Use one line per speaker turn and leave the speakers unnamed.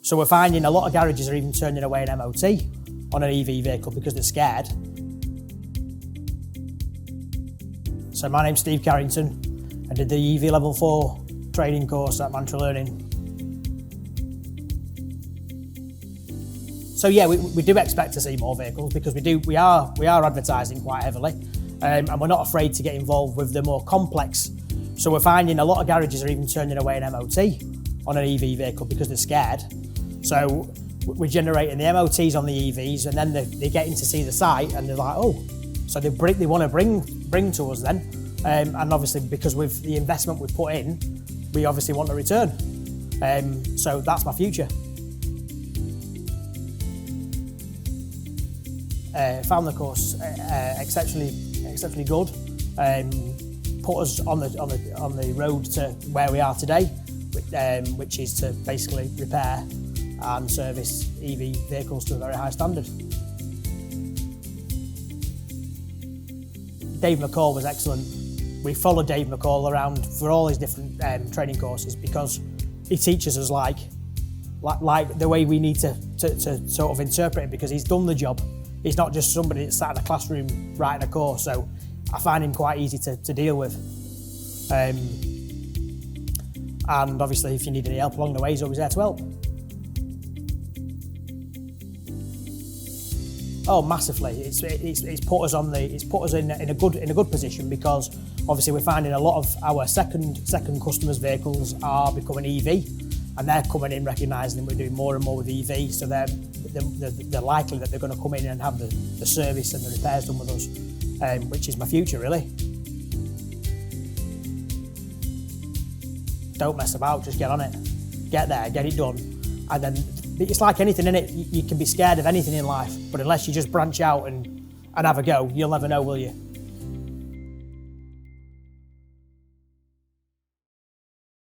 So we're finding a lot of garages are even turning away an MOT on an EV vehicle because they're scared. So my name's Steve Carrington. I did the EV Level 4 training course at Mantra Learning. So yeah, we do expect to see more vehicles because we are advertising quite heavily, and we're not afraid to get involved with the more complex. So we're finding a lot of garages are even turning away an MOT on an EV vehicle because they're scared. So we're generating the MOTs on the EVs, and then they're getting to see the site, and they're like, oh, so they want to bring to us then, and obviously because with the investment we've put in, we obviously want a return. So that's my future. Found the course exceptionally good. Put us on the road to where we are today, which is to basically repair and service EV vehicles to a very high standard. Dave McCall was excellent. We followed Dave McCall around for all his different training courses because he teaches us like the way we need to sort of interpret it, because he's done the job. He's not just somebody that's sat in a classroom writing a course, so I find him quite easy to deal with. And obviously if you need any help along the way, he's always there to help. Oh, massively! It's put us in a good position, because obviously we're finding a lot of our second customers' vehicles are becoming EV, and they're coming in recognising that we're doing more and more with EV, so they're likely that they're going to come in and have the service and the repairs done with us, which is my future really. Don't mess about, just get on it, get there, get it done, and then. It's like anything in it, you can be scared of anything in life, but unless you just branch out and have a go, you'll never know, will you?